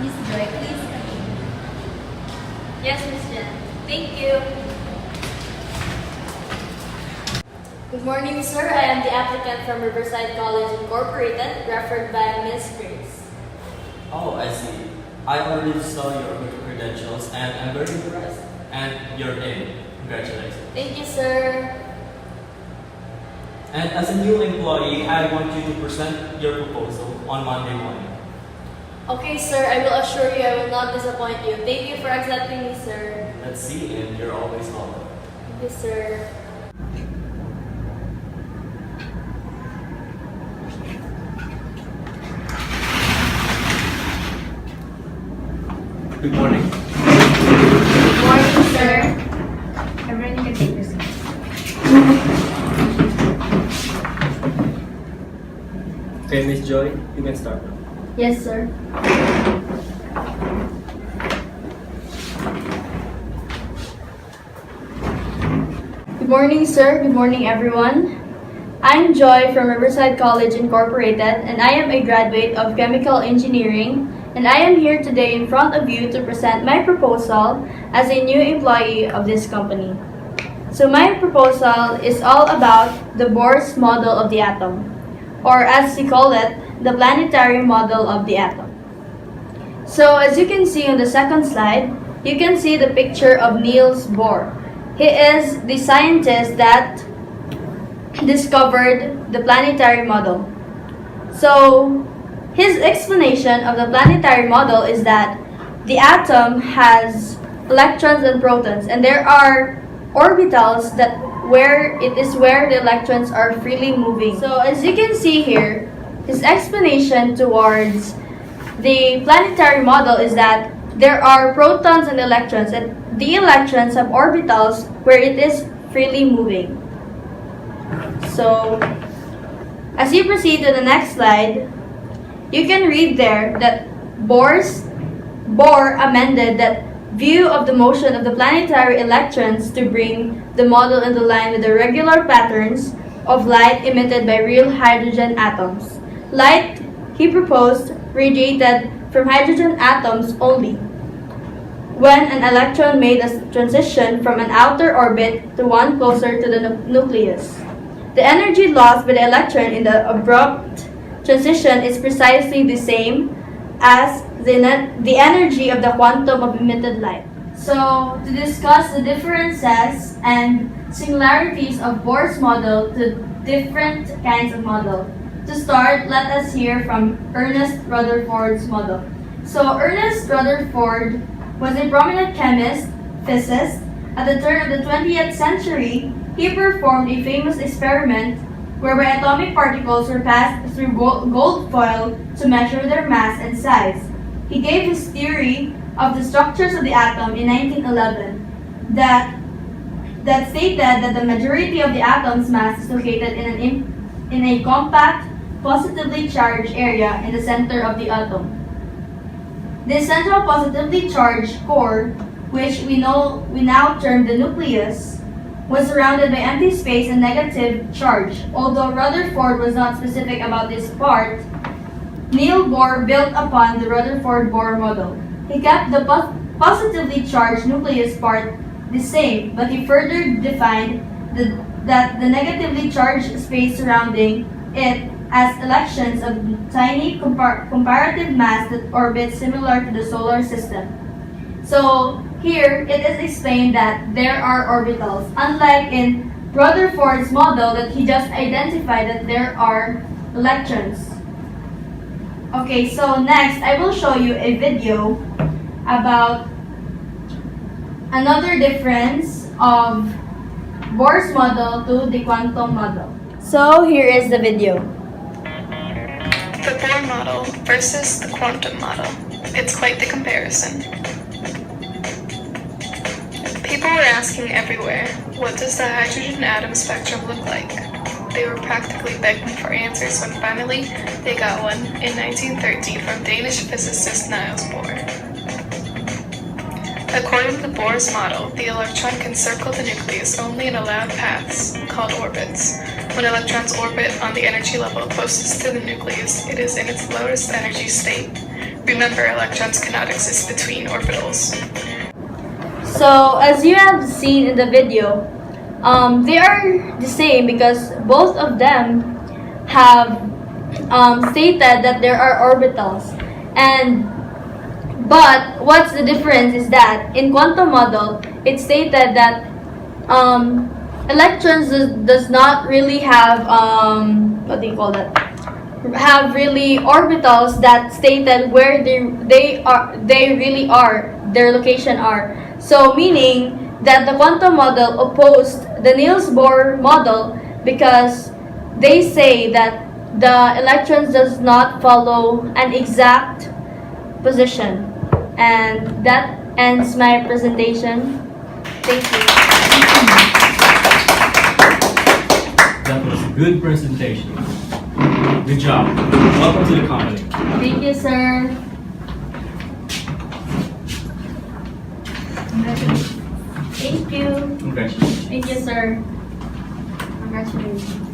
Miss Joy, please continue. Yes, Miss Jen. Thank you. Good morning, sir. I am the applicant from Riverside College Incorporated, referred by Miss Grace. Oh, I see. I already saw your credentials and I'm very impressed. And you're in. Congratulations. Thank you, sir. And as a new employee, I want you to present your proposal on Monday morning. Okay, sir. I will assure you I will not disappoint you. Thank you for accepting me, sir. Let's see, and you're always welcome. Thank you, sir. Good morning. Good morning, sir. Everyone, you can take your seats. Okay, Miss Joy, you can start now. Yes, sir. Good morning, sir. Good morning, everyone. I'm Joy from Riverside College Incorporated, and I am a graduate of Chemical Engineering, and I am here today in front of you to present my proposal as a new employee of this company. So my proposal is all about the Bohr's model of the atom, or as we call it, the planetary model of the atom. So as you can see on the second slide, you can see the picture of Niels Bohr. He is the scientist that discovered the planetary model. So his explanation of the planetary model is that the atom has electrons and protons, and there are orbitals that where the electrons are freely moving. So as you can see here, his explanation towards the planetary model is that there are protons and electrons, and the electrons have orbitals where it is freely moving. So as you proceed to the next slide, you can read there that Bohr amended that view of the motion of the planetary electrons to bring the model into line with the regular patterns of light emitted by real hydrogen atoms. Light, he proposed, radiated from hydrogen atoms only when an electron made a transition from an outer orbit to one closer to the nucleus. The energy lost by the electron in the abrupt transition is precisely the same as the energy of the quantum of emitted light. So, to discuss the differences and similarities of Bohr's model to different kinds of model. To start, let us hear from Ernest Rutherford's model. So, Ernest Rutherford was a prominent chemist, physicist. At the turn of the 20th century, he performed a famous experiment whereby atomic particles were passed through gold foil to measure their mass and size. He gave his theory of the structures of the atom in 1911 that stated that the majority of the atom's mass is located in a compact, positively charged area in the center of the atom. This central positively charged core, which we now term the nucleus, was surrounded by empty space and negative charge. Although Rutherford was not specific about this part, Niels Bohr built upon the Rutherford-Bohr model. He kept the positively charged nucleus part the same, but he further defined that the negatively charged space surrounding it as elections of tiny comparative mass that orbit similar to the solar system. So here it is explained that there are orbitals, unlike in Rutherford's model that he just identified that there are electrons. Okay, so next I will show you a video about another difference of Bohr's model to the quantum model. So here is the video. The Bohr model versus the quantum model. It's quite the comparison. People were asking everywhere, what does the hydrogen atom spectrum look like? They were practically begging for answers when finally they got one in 1913 from Danish physicist Niels Bohr. According to the Bohr's model, the electron can circle the nucleus only in allowed paths, called orbits. When electrons orbit on the energy level closest to the nucleus, it is in its lowest energy state. Remember, electrons cannot exist between orbitals. So, as you have seen in the video, they are the same because both of them have stated that there are orbitals. But what's the difference is that in quantum model, it stated that electrons does not really have what do you call that? Have really orbitals that stated where they really are, their location are. So meaning that the quantum model opposed the Niels Bohr model because they say that the electrons does not follow an exact position. And that ends my presentation. Thank you. That was a good presentation. Good job. Welcome to the company. Thank you, sir. Thank you. Congratulations. Thank you, sir. Congratulations.